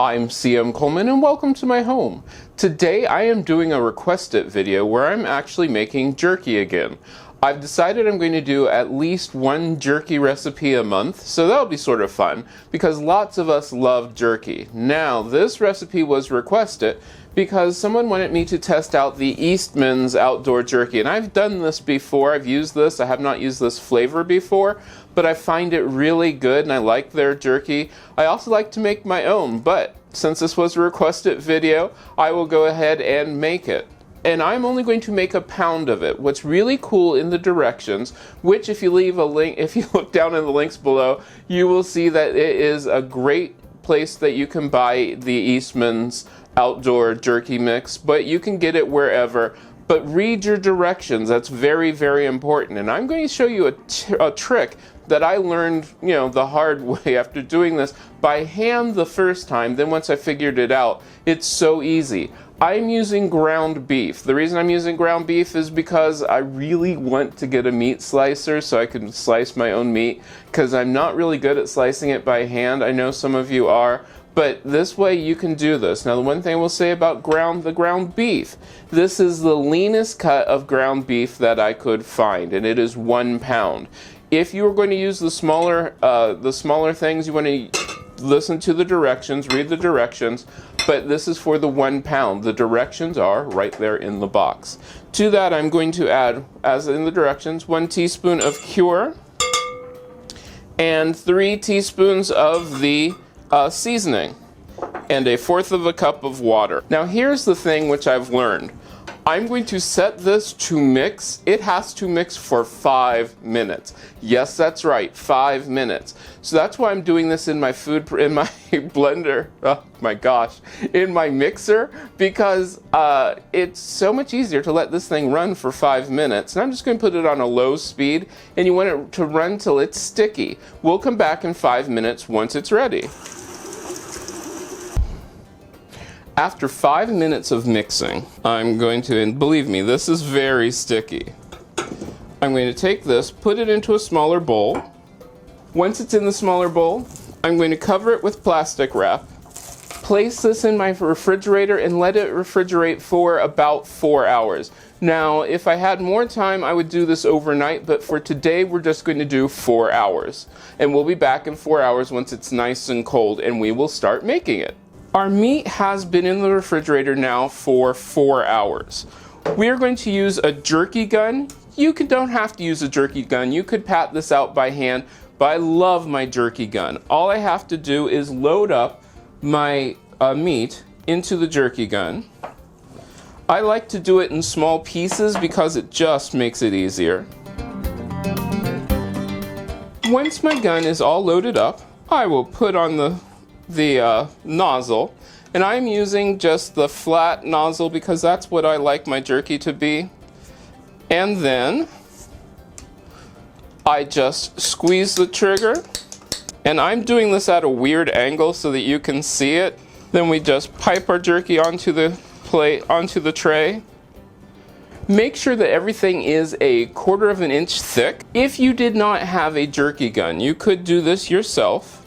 I'm CM Coleman and welcome to my home. Today I am doing a request it video where I'm actually making jerky again. I've decided I'm going to do at least one jerky recipe a month, so that'll be sort of fun because lots of us love jerky. Now this recipe was requested because someone wanted me to test out the Eastman's outdoor jerky, and I've done this before. I've used this. I have not used this flavor before, but I find it really good and I like their jerky. I also like to make my own, but since this was a requested video, I will go ahead and make it. And I'm only going to make a pound of it. What's really cool in the directions, which if you leave a link, if you look down in the links below, you will see that it is a great place that you can buy the Eastman's outdoor jerky mix, but you can get it wherever. But read your directions. That's very, very important. And I'm going to show you a trick that I learned, the hard way after doing this by hand the first time. Then once I figured it out, it's so easy. I'm using ground beef. The reason I'm using ground beef is because I really want to get a meat slicer so I can slice my own meat, because I'm not really good at slicing it by hand. I know some of you are. But this way you can do this. Now the one thing I will say about the ground beef, this is the leanest cut of ground beef that I could find, and it is 1 pound. If you are going to use the smaller things, you want to listen to the directions, read the directions, but this is for the 1 pound. The directions are right there in the box. To that I'm going to add, as in the directions, 1 teaspoon of Cure and 3 teaspoons of the seasoning and 1/4 cup of water. Now here's the thing which I've learned. I'm going to set this to mix. It has to mix for 5 minutes. Yes, that's right, 5 minutes. So that's why I'm doing this in my blender. Oh my gosh, in my mixer, because it's so much easier to let this thing run for 5 minutes. And I'm just going to put it on a low speed, and you want it to run till it's sticky. We'll come back in 5 minutes once it's ready. After 5 minutes of mixing, I'm going to, and believe me, this is very sticky. I'm going to take this, put it into a smaller bowl. Once it's in the smaller bowl, I'm going to cover it with plastic wrap. Place this in my refrigerator and let it refrigerate for about 4 hours. Now, if I had more time, I would do this overnight, but for today, we're just going to do 4 hours. And we'll be back in 4 hours once it's nice and cold, and we will start making it. Our meat has been in the refrigerator now for 4 hours. We are going to use a jerky gun. You don't have to use a jerky gun. You could pat this out by hand, but I love my jerky gun. All I have to do is load up my meat into the jerky gun. I like to do it in small pieces because it just makes it easier. Once my gun is all loaded up, I will put on the nozzle, and I'm using just the flat nozzle because that's what I like my jerky to be. And then I just squeeze the trigger, and I'm doing this at a weird angle so that you can see it. Then we just pipe our jerky onto the plate, onto the tray. Make sure that everything is 1/4 inch thick. If you did not have a jerky gun, you could do this yourself.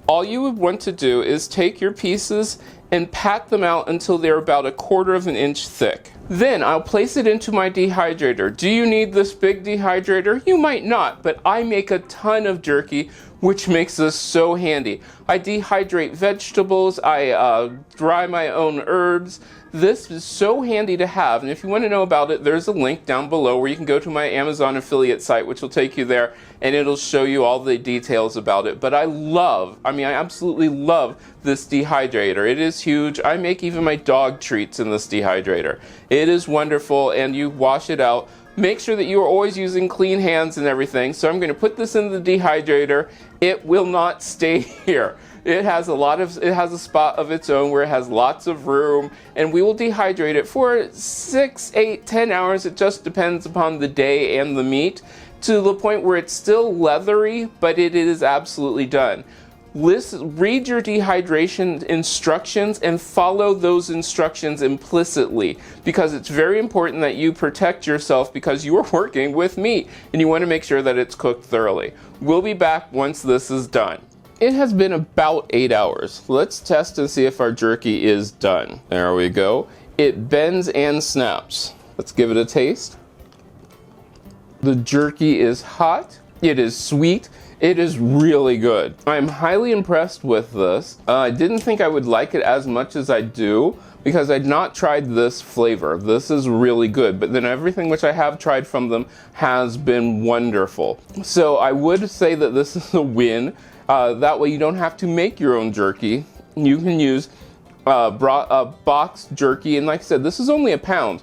All you would want to do is take your pieces and pat them out until they're about 1/4 inch thick. Then I'll place it into my dehydrator. Do you need this big dehydrator? You might not, but I make a ton of jerky, which makes this so handy. I dehydrate vegetables, I dry my own herbs. This is so handy to have, and if you want to know about it, there's a link down below where you can go to my Amazon affiliate site, which will take you there, and it'll show you all the details about it. But I absolutely love this dehydrator. It is huge. I make even my dog treats in this dehydrator. It is wonderful, and you wash it out. Make sure that you are always using clean hands and everything. So I'm going to put this in the dehydrator. It will not stay here. It has a spot of its own where it has lots of room, and we will dehydrate it for 6, 8, 10 hours. It just depends upon the day and the meat, to the point where it's still leathery, but it is absolutely done. Read your dehydration instructions and follow those instructions implicitly, because it's very important that you protect yourself because you are working with meat and you want to make sure that it's cooked thoroughly. We'll be back once this is done. It has been about 8 hours. Let's test and see if our jerky is done. There we go. It bends and snaps. Let's give it a taste. The jerky is hot. It is sweet. It is really good. I'm highly impressed with this. I didn't think I would like it as much as I do because I'd not tried this flavor. This is really good, but then everything which I have tried from them has been wonderful. So I would say that this is a win. That way you don't have to make your own jerky. You can use boxed jerky, and like I said, this is only a pound.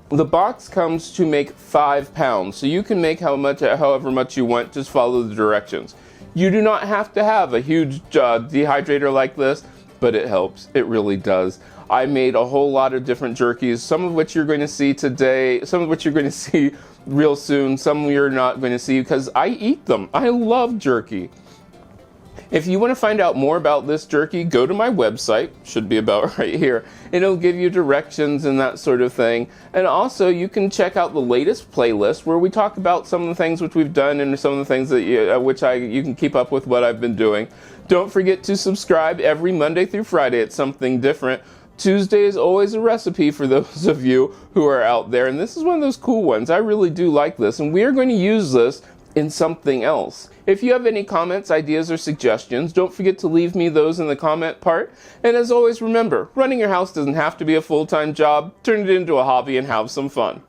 The box comes to make 5 pounds, so you can make however much you want, just follow the directions. You do not have to have a huge dehydrator like this, but it helps. It really does. I made a whole lot of different jerkies, some of which you're going to see today, some of which you're going to see real soon, some you're not going to see because I eat them. I love jerky. If you want to find out more about this jerky, go to my website, should be about right here, and it'll give you directions and that sort of thing. And also, you can check out the latest playlist where we talk about some of the things which we've done and some of the things that you can keep up with what I've been doing. Don't forget to subscribe every Monday through Friday. It's something different. Tuesday is always a recipe for those of you who are out there, and this is one of those cool ones. I really do like this, and we are going to use this in something else. If you have any comments, ideas, or suggestions, don't forget to leave me those in the comment part. And as always, remember, running your house doesn't have to be a full-time job. Turn it into a hobby and have some fun.